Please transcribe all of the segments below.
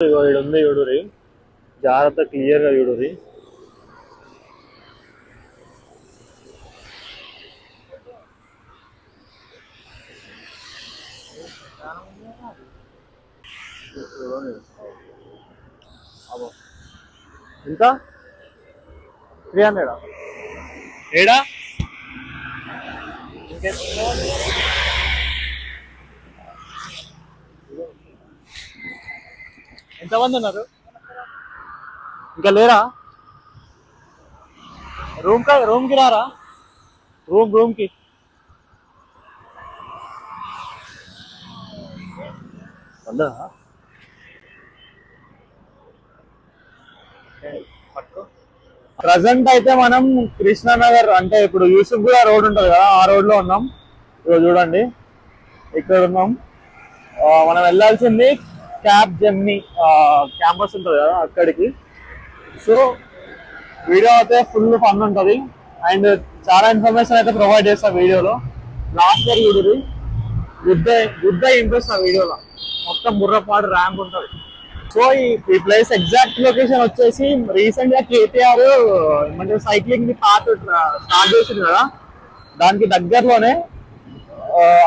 ఉంది చూడురి, జాగ్రత్త క్లియర్ గా చూడురి. ఎంత 300 ఏడా ఎంతమంది ఉన్నారు ఇంకా లేరా? రూమ్ కి రారా? రూమ్ కి వందా ప్రజెంట్ అయితే మనం కృష్ణానగర్ అంటే ఇప్పుడు యూసుఫ్ కూడా రోడ్ ఉంటుంది కదా, ఆ రోడ్ లో ఉన్నాం. ఇప్పుడు చూడండి ఇక్కడ ఉన్నాం. మనం వెళ్ళాల్సింది క్యాబ్ జెమ్నీ క్యాంపస్ ఉంటుంది కదా అక్కడికి. సో వీడియో అయితే ఫుల్ ఫన్ ఉంటుంది అండ్ చాలా ఇన్ఫర్మేషన్ అయితే ప్రొవైడ్ చేస్తా వీడియోలో. లాస్ట్ వరకు చూడరు, గుడ్ ఇంప్రెస్ ఆ వీడియోలో. మొత్తం బుర్రపాడు ర్యాంప్ ఉంటుంది. సో ఈ ప్లేస్ ఎగ్జాక్ట్ లొకేషన్ వచ్చేసి రీసెంట్ గా కేటీఆర్ ఏమంటే సైక్లింగ్ ని స్టార్ట్ చేసింది కదా, దానికి దగ్గరలోనే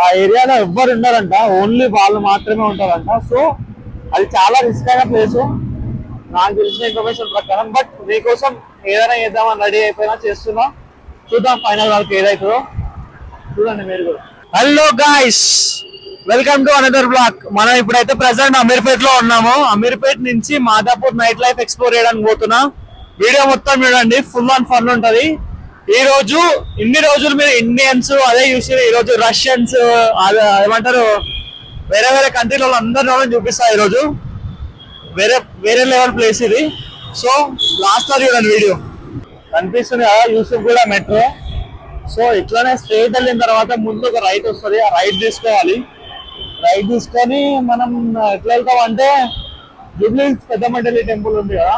ఆ ఏరియాలో ఎవ్వరు ఉండరంట, ఓన్లీ వాళ్ళు మాత్రమే ఉంటారంట. సో అది చాలా రిస్క్ అయిన ప్లేస్ నాకు తెలిసిన ఇన్ఫర్మేషన్ ప్రకారం. బట్ మీకోసం ఏదైనా చేద్దామని రెడీ అయిపోయినా చేస్తున్నా, చూద్దాం ఫైనల్ వాళ్ళకి ఏదైతుందో. చూడండి మీరు కూడా. Hello guys, welcome to another blog. మనం ఇప్పుడైతే ప్రెసెంట్ అమీర్పేట్ లో ఉన్నాము. అమీర్పేట్ నుంచి మాదాపూర్ నైట్ లైఫ్ ఎక్స్ప్లోర్ చేయడానికి పోతున్నా. వీడియో మొత్తం చూడండి, ఫుల్ అండ్ ఫన్ ఉంటది. ఈ రోజు ఇన్ని రోజులు మీరు ఇండియన్స్ అదే చూసి, ఈ రోజు రష్యన్స్ ఏమంటారు వేరే వేరే కంట్రీల అందరినీ చూపిస్తా. ఈ రోజు వేరే లెవెల్ ప్లేస్ ఇది. సో లాస్ట్ వరకు చూడండి వీడియో. కనిపిస్తుంది కదా యూసుఫ్ కూడా మెట్రో. సో ఇట్లానే స్ట్రైట్ వెళ్ళిన తర్వాత ముందు ఒక రైట్ వస్తుంది, ఆ రైట్ తీసుకోవాలి. రైట్ తీసుకొని మనం ఎట్లా వెళ్తాం అంటే జూబ్లీ హిల్స్ పెద్దమంటల్లి టెంపుల్ ఉంది కదా,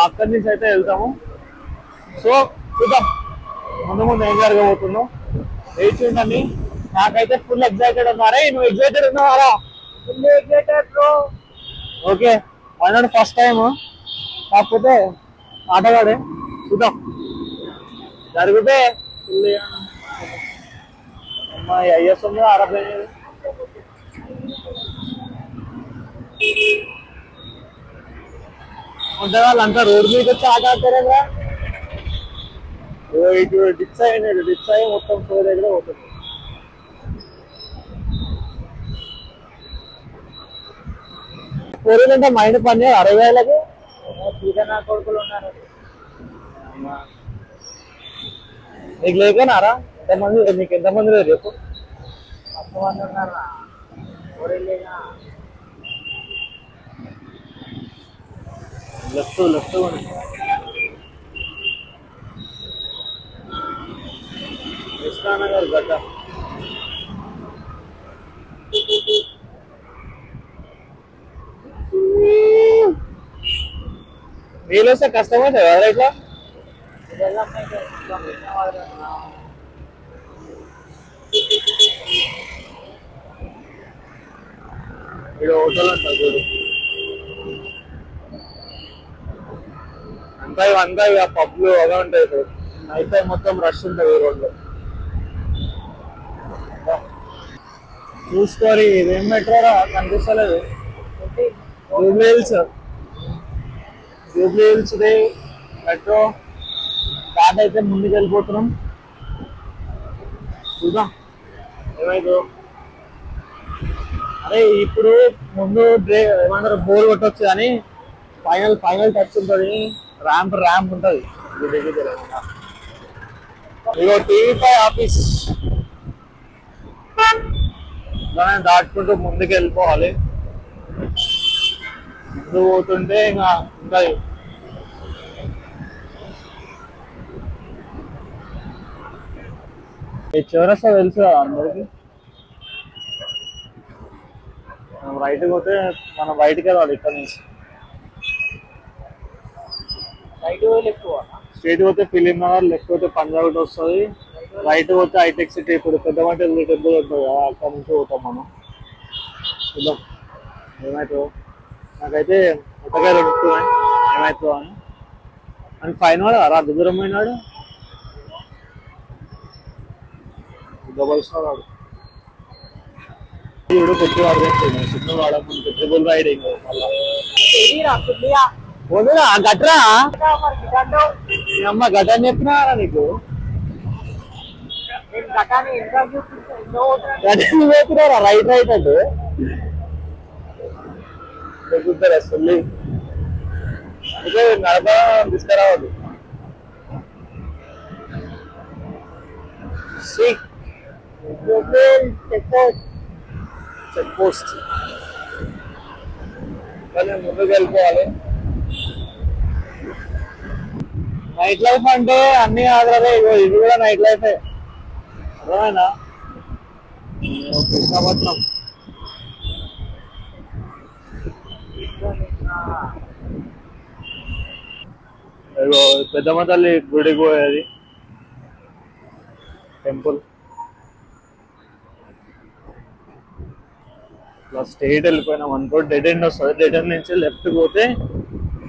అక్కడి నుంచి అయితే వెళ్తాము. సో చూద్దాం ముందు ఏం జరగబోతుందో. వేచి ఉండండి. నాకైతే ఫుల్ ఎక్సైటెడ్ ఉన్నారా? నువ్వు ఎక్సైటెడ్ ఉన్నావారా? Full excited bro. Okay, one first time కాకపోతే ఆటగాడే. చూద్దాం జరిగితే అమ్మాయి ఐఎస్ ఉంది ఆడపోయినది. ఉంటే వాళ్ళంతా రోడ్డు మీద వచ్చి ఆట ఆడతారా? ఇటు డిచ్ అయ్యి మొత్తం షో దగ్గర పోతుంది. కోరికంటే మైండ్ పని 60,000కి నా కొడుకులు ఉన్నారు. నీకు లేకనారా? ఎంతమంది నీకు ఎంతమంది లేదు చెప్పు. 10 మంది ఉన్నారా? లెఫ్ట్ కృష్ణానగర్ గడ్డ. నీళ్ళు వస్తే కష్టమైతే కదా ఇట్లా. ఇక్కడ హోటల్ అంటారు చూడు, అంతా ఇక పబ్లు అవే ఉంటాయి. ఇప్పుడు నైట్ టైం మొత్తం రష్ ఉంటుంది ఈ రోడ్లో. చూసుకోరి ఇదేం మెట్రోరా కనిపిస్తలేదు. జూబ్లీ హిల్స్ మెట్రో స్టార్ట్ అయితే ముందుకు వెళ్ళిపోతున్నాం. చూద్దాం ఏమైందో. అరే ఇప్పుడు ముందు ఏమంటారు బోర్ కొట్టవచ్చు కానీ ఫైనల్ టచ్ ఉంటుంది. ర్యాంప్ ఉంటుంది. ఇగో టీవీ5 ఆఫీస్ దాటుకుంటూ ముందుకు వెళ్ళిపోవాలి. ముందు పోతుంటే ఇంకా ఉంటుంది. ఈ చౌరస్తా తెలుసు కదా అందరికి. మనం రైట్కి పోతే మనం బయటికి వెళ్ళాలి ఇక్కడ నుంచి. స్ట్రైట్ పోతే ఫిలిం నగర్, లెఫ్ట్ పోతే పంజాగుట్ వస్తుంది, రైట్ పోతే హైటెక్ సిటీ. ఇప్పుడు పెద్దమంటల్లి టెంపుల్ ఉంటుంది కదా, అక్కడ నుంచి పోతాం మనం. చూద్దాం ఏమైతుందో. నాకైతే ఉత్తకాయలు ఉడుకుతున్నాయి ఏమవుతుందో అని. అని ఫైన్ వాడు రా దూరం పోయినాడు గబల్సినాడు ఇప్పుడు కొట్టి వాడుతుంది సిగ్నల్ వాడకుండా ట్రిపుల్ రైడింగ్ మళ్ళా గట్రా అమ్మ గట్ట అని చెప్పినారా నీకు పోతున్నారా రైట్ రైట్ అంటే ఫుల్లీ అందుకే నడప తీసుకురావద్దు చెక్ పోస్ట్ కానీ ముందుకు వెళ్ళిపోవాలి. నైట్ లైఫ్ అంటే అన్ని ఆదరదే ఇది కూడా నైట్ లైఫే అర్థమైనా కృష్ణపట్నం పెద్దమ్మ తల్లి గుడికి పోయేది టెంపుల్ ఇట్లా స్ట్రైట్ వెళ్ళిపోయినాం అనుకో డెడ్ ఎండ్ వస్తుంది. డెడ్ ఎండ్ నుంచి లెఫ్ట్ పోతే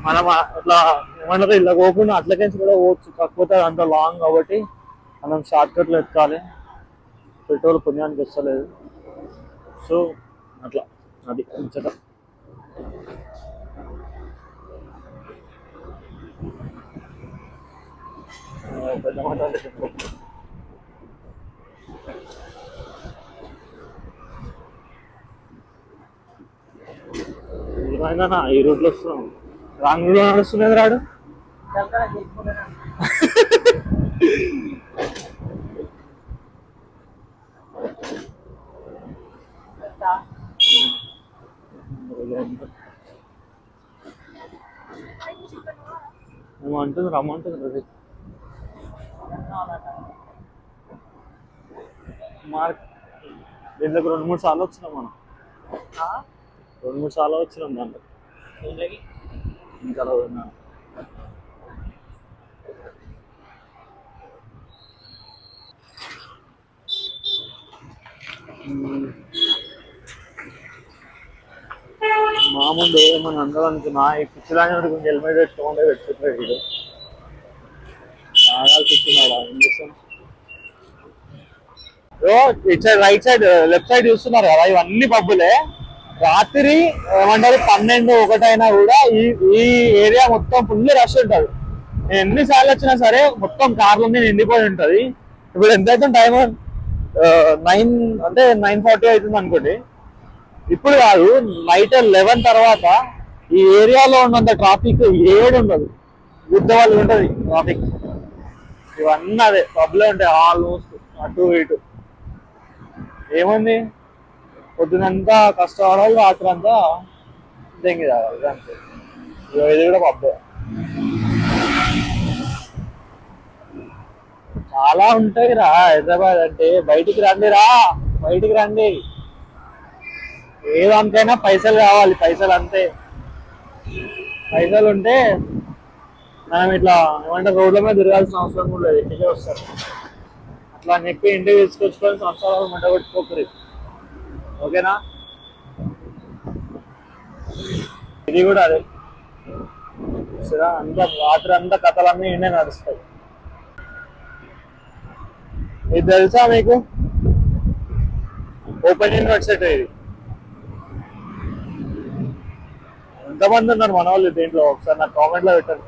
మనం ఇట్లా ఏమంటారు ఇలా పోకుండా అట్లకించి కూడా పోవచ్చు. కాకపోతే అంత లాంగ్ కాబట్టి మనం షార్ట్ కట్లు ఎత్తాలి. పెట్రోల్ పుణ్యానికి వస్తలేదు. సో అట్లా అది ముచ్చట. పెద్ద మాట ఏమైనా ఈ రూట్లో వస్తున్నాం. రాంగ్ రూట్లో నడుస్తున్నది రాడు. ఏమంటుంది రమ్మంటుంది రవి మార్క్ దీంట్లోకి 2-3 సార్లు వచ్చినాం మనం. 2-3 సార్లు వచ్చినాం దాంట్లో ఇంకా మామూలు ఏమని అందరూ అనుకున్నా ఈ పిచ్చిలాంటి కొంచెం హెల్మెట్ పెట్టుకోకుండా పెట్టుకుంటాడు వీడు. బాగా కూర్చున్నాడు. ఏం చేస్తాను ఇటు side right side left side చూస్తున్నారు కదా ఇవన్నీ పబ్బులే. రాత్రి ఏమంటారు 12-1 అయినా కూడా ఈ ఏరియా మొత్తం ఫుల్ రష్ ఉంటుంది. నేను ఎన్నిసార్లు వచ్చినా సరే మొత్తం కార్లన్నీ నిండిపోయి ఉంటది. ఇప్పుడు ఎంత అవుతుంది టైం 9 అంటే 9:40 అవుతుంది అనుకోండి. ఇప్పుడు కాదు నైట్ 11 తర్వాత ఈ ఏరియాలో ఉన్నంత ట్రాఫిక్ ఏడు ఉండదు. గుద్దవాళ్ళు ఉంటుంది ట్రాఫిక్. ఇవన్నీ అదే పబ్లో ఉంటాయి ఆల్మోస్ట్ అటు ఇటు. ఏముంది పొద్దునంతా కష్టపడాలి రాత్రి అంతా దెంగి తాగాలి అంతే. ఇది కూడా పబ్బే. చాలా ఉంటాయి రా హైదరాబాద్ అంటే. బయటికి రండి రా బయటికి రండి. ఏదానికైనా పైసలు కావాలి. పైసలు అంతే. పైసలు ఉంటే మనం ఇట్లా ఏమంటే రోడ్ల మీద తిరగాల్సిన అవసరం కూడా లేదు. ఇంటికే వస్తారు. అట్లా అని చెప్పి ఇంటికి తీసుకొచ్చుకొని సంవత్సరాలు మంట కొట్టుకోకరు. ఓకేనా. ఇది కూడా అదే సరే. అంతా రాత్రి అంతా కథలన్నీ ఇండే నడుస్తాయి. ఇది తెలుసా మీకు? ఓపెన్ యూనివర్సిటీ ఇది. ఎంతమంది ఉన్నారు మన వాళ్ళు దీంట్లో ఒకసారి నాకు కామెంట్ లో పెట్టండి.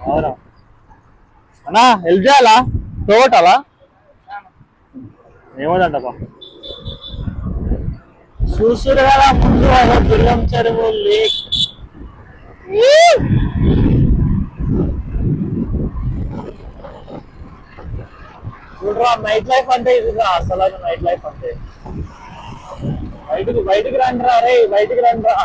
అవునా అన్నా హెల్ప్ చేయాలా? పోగొట్టాలా? ఏమోదంటప్ప. చూస్తురు కదా ముందు అదో దుర్గం చెరువు లేక్. చూడరా నైట్ లైఫ్ అంటే ఇది అసలు నైట్ లైఫ్ అంటే. బయటికి రండి రా రే బయటికి రండి రా.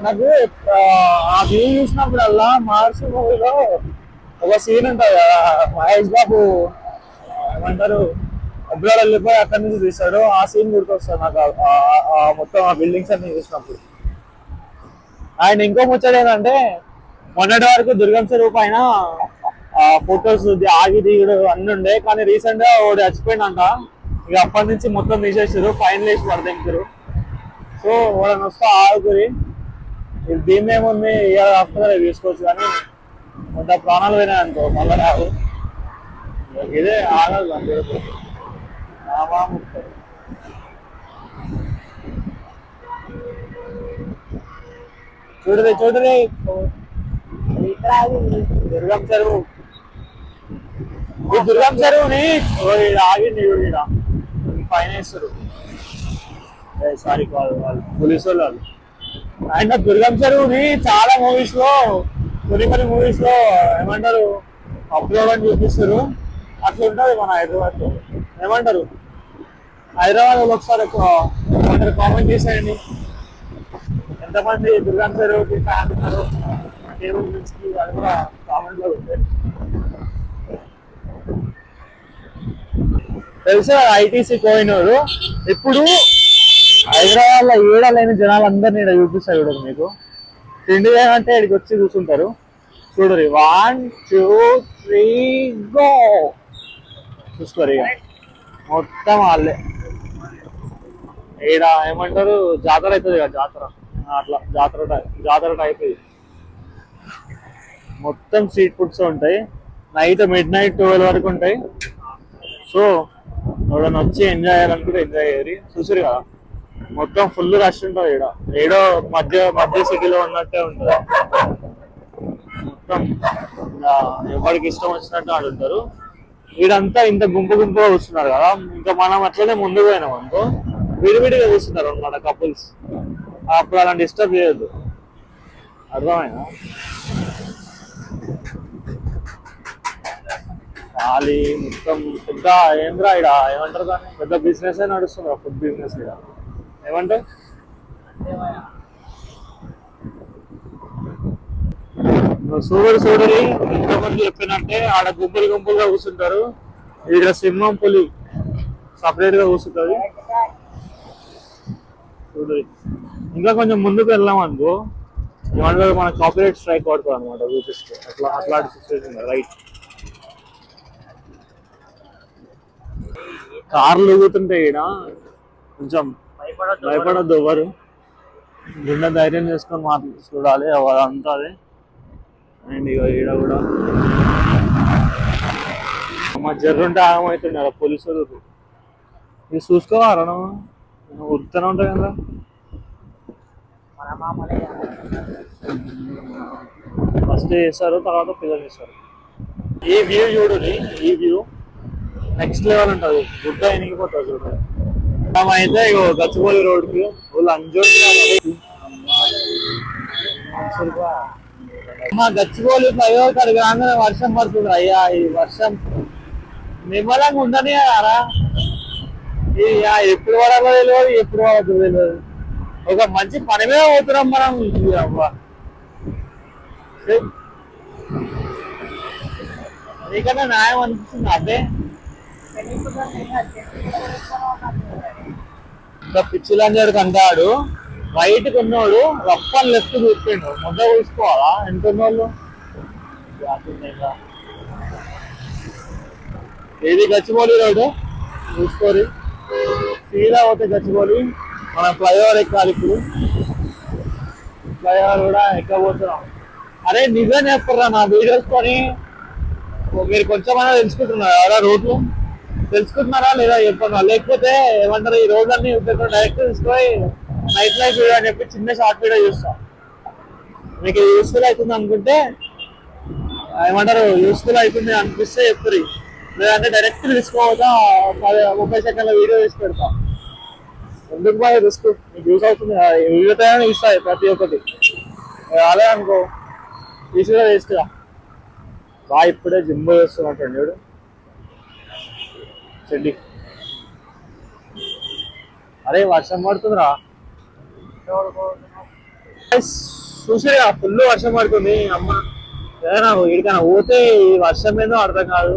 నాకు ఆ వ్యూ చూసినప్పుడల్లా మహర్షి మూవీలో ఒక సీన్ ఉంటుంది కదా మహేష్ బాబు ఏమంటారు అబ్రాడ్ వెళ్ళిపోయి అక్కడి నుంచి తీస్తాడు. ఆ సీన్ గుర్తొస్తాడు నాకు, మొత్తం ఆ బిల్డింగ్స్ అన్ని చూసినప్పుడు. ఆయన ఇంకో ముచ్చట ఏంటంటే, మొన్నటి వరకు దుర్గం చెరువు పైన ఫొటోస్ ఆగి దిగుడు అన్ని ఉండే, కానీ రీసెంట్ గా ఒకటి చచ్చిపోయిందంట. ఇక అప్పటి నుంచి మొత్తం తీసేసారు, ఫైన్ వేసి పడతారు. సో వాళ్ళని వస్తే ఆగురి, దీన్ని ఏముంది ఇవాళ కాకుండా తీసుకోవచ్చు, కానీ కొంత ప్రాణాలు పోయినాయి అనుకో మళ్ళీ రావు. ఇదే ఆగదు అందరూ. చూడరే చూడరే దుర్గం చెరువు, ఈ దుర్గం చెరువుని ఆగింది ఫైన్ వేస్తారు. సారీ వాళ్ళు పోలీసు వాళ్ళు. అండ్ దుర్గం చెరువుని చాలా మూవీస్ లో, కొన్ని మూవీస్ లో ఏమంటారు అప్లోడ్ అని చూపిస్తారు. అట్లా ఉంటుంది మన హైదరాబాద్ లో. ఏమంటారు హైదరాబాద్ లో ఒకసారి కామెంట్ చేసేయండి, ఎంతమంది దుర్గం చెరువుకి ఫ్యాన్ ఉన్నారు, టేబుల్ మిల్స్ కి, అది కూడా కామెంట్ లో ఉంటాయి. తెలుసా ఐటీసీ కోయినూరు ఇప్పుడు హైదరాబాద్ లో ఏడా లేని జనాలందరినీ ఇక్కడ చూపిస్తారు. చూడరు మీకు తిండి అంటే ఇక్కడికి వచ్చి కూర్చుంటారు. చూడరు 1 2 3 గో చూసుకోరు. ఇక మొత్తం వాళ్ళే. ఈడ ఏమంటారు జాతర అవుతుంది కదా, జాతర అట్లా జాతర టైప్ ఇది. మొత్తం స్ట్రీట్ ఫుడ్స్ ఉంటాయి. నైట్ మిడ్-నైట్ 12 వరకు ఉంటాయి. సో ఎవరైనా వచ్చి ఎంజాయ్ చేయాలనుకుంటే ఎంజాయ్ చేయరు. చూసారు కదా మొత్తం ఫుల్ రష్ ఉంటుంది. ఇక్కడ ఏడో మధ్య సిటీలో ఉన్నట్టే ఉంటుంది. మొత్తం ఎవరికి ఇష్టం వచ్చినట్టు ఆడుంటారు. వీడంతా ఇంత గుంపుగా కూర్చున్నారు కదా, ఇంకా మనం అట్లనే ముందుకు పోయినాం అనుకో విడివిడిగా కూర్చున్నారు అన్నమాట కపుల్స్. అప్పుడు అలా డిస్టర్బ్ చేయొద్దు, అర్థమైనా? ఖాళీ మొత్తం పెద్ద ఏంద్రా ఇక్కడ ఏమంటారు దాన్ని, పెద్ద బిజినెస్ నడుస్తుంది, ఫుడ్ బిజినెస్. ఇక్కడ ఏమంటారు చూడరి ఎంతమంది చెప్పినట్టే ఆడ గుంపులుగా కూర్చుంటారు. ఇక్కడ సింహం పులి సపరేట్ గా కూర్చుంటుంది. చూడరి ఇంకా కొంచెం ముందుకు వెళ్ళాం అనుకో ఏమంటారు మన కాపీరైట్ స్ట్రైక్ పడుతుంది అనమాట చూపిస్తే. అట్లాంటి సిచ్యువేషన్ రైట్. కార్లు ఊగుతుంటే ఈడ కొంచెం భయపడద్దు ఎవరు, గుండె ధైర్యం చేసుకొని చూడాలి అదంతా. అదే అండ్ ఇక ఈడ కూడా మా జర్రుంటే ఆగమవుతున్నారు పోలీసులు. ఇది చూసుకోవాలా ఉరుకుతూనే ఉంటాయి కదా. ఫస్ట్ చేస్తారు, తర్వాత పిల్లలు చేస్తారు. ఈ వ్యూ చూడండి, ఈ వ్యూ నెక్స్ట్ లెవెల్ ఉంటుంది. గుడ్డ ఎనిగిపోతుంది చూడండి. అయితే ఇగో గచ్చిబౌలి రోడ్కి వాళ్ళు మా గచ్చిబౌలి ఫ్లైఓవర్ కాడికి రాగానే వర్షం పడుతుంది. అయ్యా ఈ వర్షం నిమ్మలంగా ఉండని అరా, ఎప్పుడు పడాలో తెలియదు, ఎప్పుడు పడద్దు తెలియదు. ఒక మంచి పని మీద పోతున్నాం మనం. అబ్బా నీకన్నా న్యాయం అనిపిస్తుంది. అదే ఇంకా పిచ్చిలంజాడికి అంటాడు, రైట్ కొన్నాడు రప్పని లెఫ్ట్ చూపిండు. ముద్ద చూసుకోవాలా ఎంత ఉన్నోళ్ళు. ఏది గచ్చిబౌలి రోడ్డు చూసుకోరి, సీదా పోతే గచ్చిబౌలి. మనం ఫ్లైఓవర్ ఎక్కాలి. ఇప్పుడు ఫ్లైఓవర్ కూడా ఎక్కబోతున్నాం. అరే నిజం చెప్పరా నా వీడియోస్ కొని మీరు కొంచెమైనా తెలుసుకుంటున్నారా? అలా రోడ్లు తెలుసుకుంటున్నారా లేదా చెప్పన్నా, లేకపోతే ఏమంటారు ఈ రోడ్లన్నీ డైరెక్ట్ తీసుకొని నైట్ లైఫ్ వీడియో అని చెప్పి చిన్న షార్ట్ వీడియో చూస్తాం. మీకు యూస్ఫుల్ అవుతుంది అనుకుంటే ఏమంటారు, యూస్ఫుల్ అవుతుంది అనిపిస్తే చెప్తారు. లేదంటే డైరెక్ట్ తీసుకోవద్దా 30 సెకండ్ల వీడియో తీసి పెడతాం. ఎందుకు బాగా రిస్క్, మీకు యూస్ అవుతుంది. వీడియోతో ఇస్తాయి ప్రతి ఒక్కటి. అదే అనుకో తీసుకురా తీసుకురా. బాగా ఇప్పుడే జిమ్ చేస్తున్నట్టు చూడు చెడ్డి. అరే వర్షం పడుతుందిరా, చూసిరా ఫుల్ వర్షం పడుతుంది. అమ్మ ఏదైనా వీడికైనా పోతే ఈ వర్షం ఏదో అర్థం కాదు,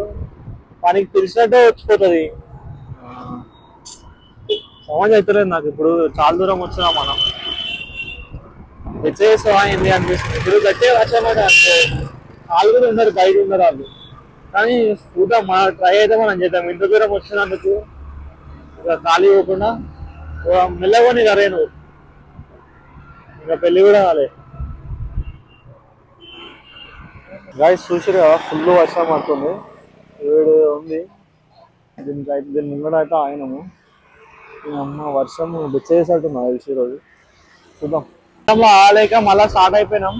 పనికి తెలిసినట్టే వచ్చిపోతుంది. సమజ్ అవుతలేదు నాకు. ఇప్పుడు చాలా దూరం వచ్చినాం మనం. వచ్చేసా ఏంది అనిపిస్తుంది. ఇప్పుడు గట్టిగా వర్షం అంటే వాళ్ళు కూడా ఉన్నారు, బయట ఉన్నారు వాళ్ళు. కానీ చూద్దాం, మన ట్రై అయితే మనం చేద్దాం. ఇంత దూరం వచ్చినందుకు ఇక ఖాళీ ఇవ్వకుండా మెల్లగొని కరే నువ్వు. ఇంకా పెళ్ళి కూడా కాలే. గాయస్ చూసిరా, ఫుల్ వర్షం పడుతుంది. ఏడు ఉంది. దీని ముంగడ అయితే ఆయనము అమ్మ వర్షం బుచ్చేసేటట్టు తెలిసి రోజు. చూద్దాం. వర్షంలో ఆడలేక మళ్ళీ స్టార్ట్ అయిపోయినాం.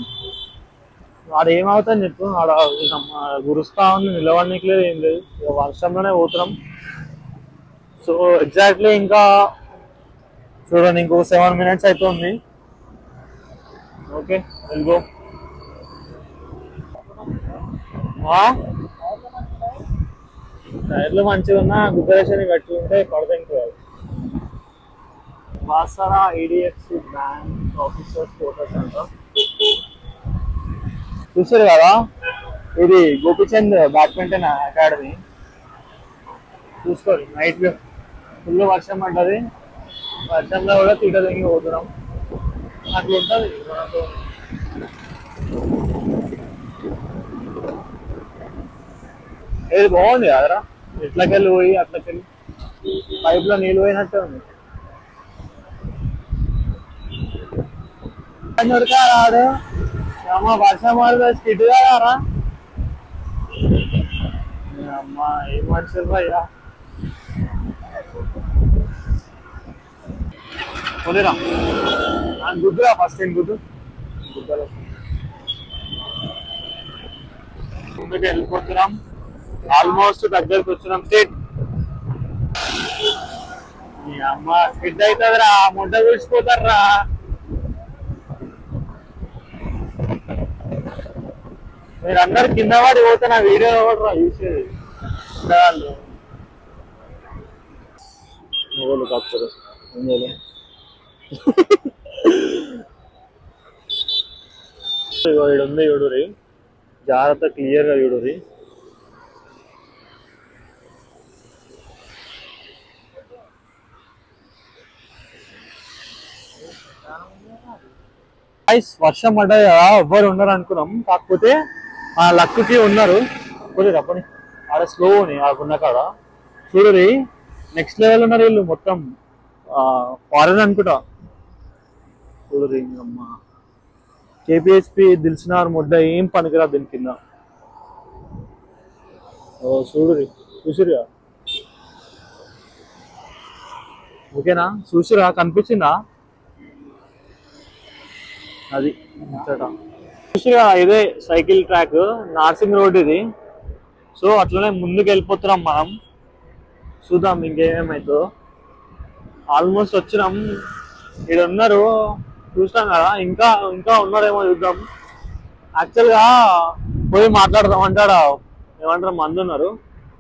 ఆడ ఏమవుతుందని చెప్పు. ఆడ గురుస్తా ఉంది, నిలవడానికి లేదు, ఏం లేదు. ఇక వర్షంలోనే పోతున్నాం. సో ఎగ్జాక్ట్లీ ఇంకా చూడండి, ఇంకో 7 minutes అవుతుంది. ఓకే, వెళ్ళిపో. టైర్లు మంచిగా ఉన్నా గుబ్బరేషన్ గట్టి ఉంటే పడతాయి. Basara IDFC bank officers quarters అంట. చూసారు కదా, ఇది గోపిచంద్ బ్యాడ్మింటన్ అకాడమీ. చూసుకోండి, నైట్ వ్యూ. ఫుల్ వర్షం పడ్డది. వర్షంలో కూడా తీట తెంగి పోతున్నాం. అట్లా ఉంటుంది మనతో. ఏది బాగుంది కదరా, ఇట్లకెళ్ళి పోయి అట్లకెళ్ళి పైప్ లో నీళ్ళు పోయినట్టే ఉంది. రాడు అమ్మ, వర్షం పడితే స్కిట్ కాదారా అమ్మ. ఏం మనుషులు అయ్యా. పోలేరా గుద్దురా, ఫస్ట్ టైం గుద్దు. గుద్దలో ముందుకు వెళ్ళిపోతున్నాం. ఆల్మోస్ట్ దగ్గరకు వచ్చినాం. స్టేట్ అమ్మ స్కిడ్ అవుతుందిరా, ముడ్డ కూర్చిపోతారా. మీరందరు కింద పడి పోతే నా వీడియో కూడా చూసేది మొగలు కాపుతారు. ఉంది చూడురి, జాగ్రత్త, క్లియర్ గా చూడురి. వర్షం పడ్డది కదా, ఎవ్వరు ఉన్నారు అనుకున్నాం. కాకపోతే ఆ లక్కి ఉన్నారు. పోనీ రప్పని ఆడ స్లోని ఆకున్న కాడ చూడురి, నెక్స్ట్ లెవెల్ ఉన్నారు వీళ్ళు. మొత్తం ఫారెన్ అనుకుంటా. చూడురి అమ్మ, KPHP దిల్సినార్ ముడ్డ ఏం పనికిరా దీని కింద. చూడురి, చూసిరా. ఓకేనా, చూసిరా, కనిపించిందా అది ముచ్చట. చూసిరా, ఇదే సైకిల్ ట్రాక్, నార్సింగ్ రోడ్ ఇది. సో అట్లనే ముందుకు వెళ్ళిపోతున్నాం మనం. చూద్దాం ఇంకేమేమవుతుందో. ఆల్మోస్ట్ వచ్చినాం. ఇక్కడ ఉన్నారు, చూస్తాం కదా. ఇంకా ఇంకా ఉన్నారేమో చూద్దాం. యాక్చువల్గా పోయి మాట్లాడదాం అంటాడా, ఏమంటారు, మంది ఉన్నారు.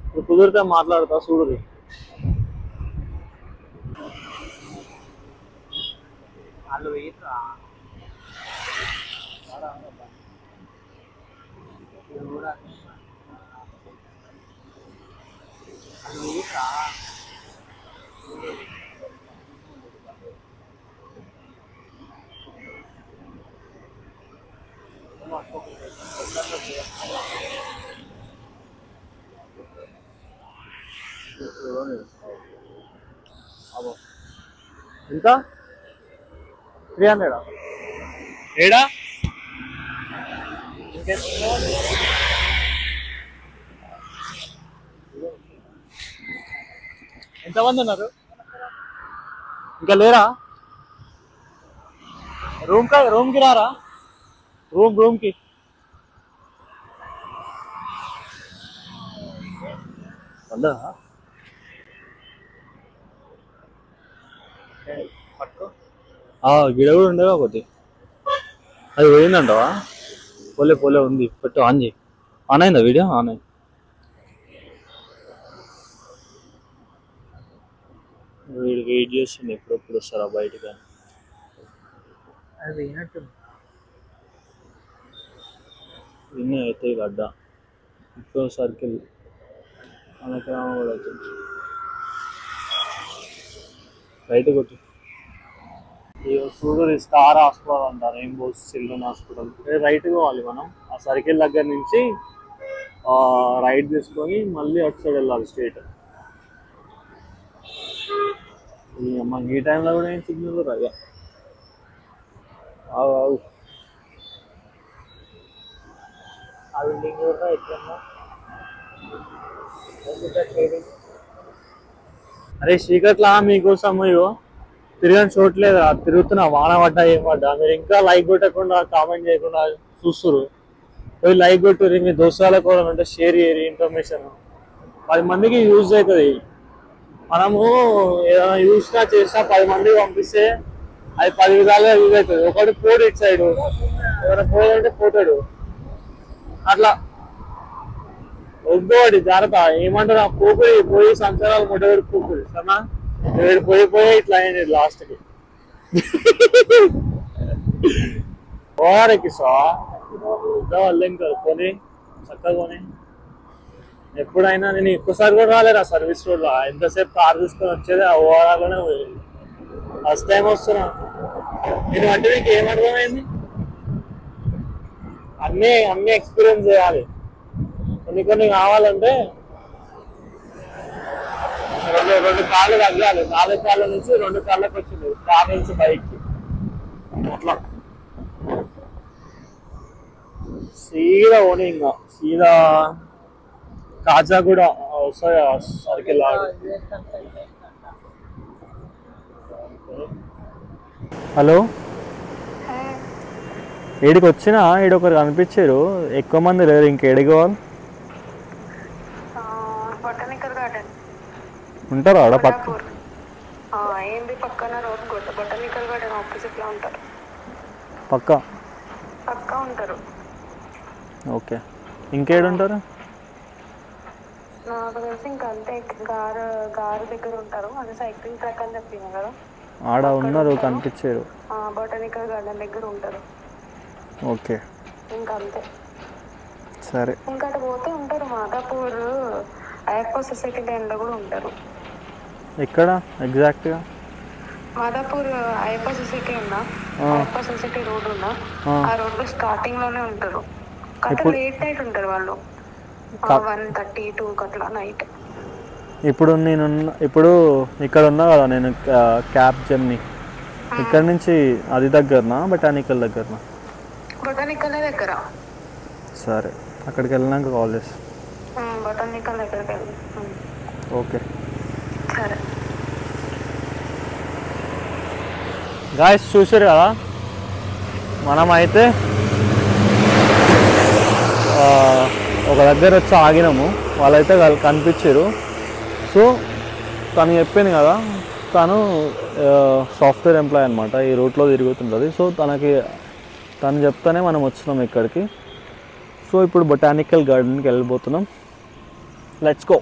ఇప్పుడు కుదిరితే మాట్లాడతా. చూడుది వాళ్ళు వెయ్యరా. ఎంత 300 ఏడా. ఎంతమంది ఉన్నారు ఇంకా లేరా? రూమ్ కి రారా, రూమ్ కి వందా గిడ కూడా ఉండేవా కొద్ది. అది పోయిందంటవా? పోలే ఉంది. పెట్టు, ఆన్ చేయి. ఆన్ అయిందా వీడియో? ఆన్ అయింది. వీడు వెయిట్ చేస్తుంది, ఎప్పుడెప్పుడు వస్తారా బయటగా. అది పోయినట్టుంది. ఇన్ని అవుతాయి గడ్డ. ఇంకో సర్కిల్ అనక్రమం కూడా అవుతుంది. రైట్ కొట్టు. చూడు స్టార్ హాస్పిటల్ అంట, రెయిన్బోస్ చిల్డ్రన్ హాస్పిటల్. రైట్ పోవాలి మనం. ఆ సర్కిల్ దగ్గర నుంచి రైట్ తీసుకొని మళ్ళీ అటు సైడ్ వెళ్ళాలి స్ట్రైట్. ఈ టైంలో కూడా ఏం సిగ్నల్ రాగా. ఆ బిల్డింగ్ కూడా ఎట్లన్నా. అరే చీకట్లా మీకోసం ఇగో తిరగని చూడలేదు, తిరుగుతున్నా. వాన పడ్డా ఏం పడ్డా మీరు ఇంకా లైక్ కొట్టకుండా కామెంట్ చేయకుండా చూస్తున్నారు. పోయి లైక్ కొట్టుర్రి, మీ దోస్తులకు కూడా ఉంటే షేర్ చేయరు. ఇన్ఫర్మేషన్ 10 మందికి యూజ్ అవుతుంది. మనము ఏదైనా యూస్గా చేసినా 10 మందికి పంపిస్తే అది 10 విధాలుగా యూజ్ అవుతుంది. ఒకటి పోడు ఇటు సైడు, ఎవరైనా పోదంటే పోతాడు. అట్లా ఒగ్గోటి జాగ్రత్త. ఏమంటారు ఆ పూకుడి పోయి సంవత్సరాలు ముట్టవేడు పూకుడి సరేనా. వీడు పోయి ఇట్లా అయింది లాస్ట్కి. ఓఆర్ఎక్కిస్తా వాళ్ళు ఇంకా కొని చక్కగా కొని. ఎప్పుడైనా నేను ఎక్కువసారి కూడా రాలేరా సర్వీస్ రోడ్లో. ఎంతసేపు కార్ తీసుకొని వచ్చేది ఆ ఓఆర్ఆర్లోనే పోయేది. ఫస్ట్ టైం వస్తున్నా నేను అంటే నీకు ఏమర్థమైంది? అన్నీ ఎక్స్పీరియన్స్ చేయాలి. కొన్ని కావాలంటే రెండు కాళ్ళు తగ్గాలి. 4 కాళ్ళ నుంచి 2 కాళ్ళకి వచ్చింది, కార్ నుంచి బైక్కి. అట్లా సీదా ఓని ఇంకా సీదా కాజాగూడ వస్తాయి సర్కిల్. హలో, ఏడికి వచ్చినా ఈడొకరు కనిపించారు. ఎక్కువ మంది లేరు. ఇంకేడికి పోవాలి? ఉంటారా ఆడ పక్క? పక్క ఉంటారు. ఓకే, ఇంకేడుంటారు? నాకు తెలిసి ఇంకా అంతే, గారు దగ్గర ఉంటారు. అది సైక్లింగ్ ట్రాక్ అని చెప్పింది కదా, ఆడ ఉన్నారు కనిపించారు. బొటానికల్ గార్డెన్ దగ్గర ఉంటారు. ఓకే, ఇంకా అంతే. సరే. ఇంకా అటు పోతే ఉంటారు మాదాపూర్ అయ్యప్ప సొసైటీ లైన్లో కూడా ఉంటారు. ఎక్కడ ఎగ్జాక్ట్గా? మాదాపూర్ అయ్యప్ప సొసైటీ ఉన్నా, అయ్యప్ప సొసైటీ రోడ్ ఉన్నా, ఆ రోడ్లో స్టార్టింగ్ లోనే ఉంటారు. కానీ లేట్ నైట్ ఉంటారు వాళ్ళు, 1:30, 2 అట్లా నైట్. ఇప్పుడు ఇక్కడ ఉన్నా కదా నేను, క్యాబ్ జెమ్ని. ఇక్కడ నుంచి అది దగ్గరనా బొటానికల్ దగ్గరనా? బొటానికల్ దగ్గర. సరే, అక్కడికి వెళ్ళినాక కాల్ చేసి. బొటానికల్ దగ్గరికి వెళ్ళి. ఓకే సరే. గాయస్ చూసారు కదా, మనమైతే ఒక దగ్గర వచ్చి ఆగినాము. వాళ్ళైతే కనిపించారు. సో తను చెప్పింది కదా, తను సాఫ్ట్వేర్ ఎంప్లాయ్ అనమాట, ఈ రూట్లో తిరుగుతుంటుంది. సో తను చెప్తానే మనం వచ్చినాం ఇక్కడికి. సో ఇప్పుడు బొటానికల్ గార్డెన్కి వెళ్ళిపోతున్నాం. Let's go.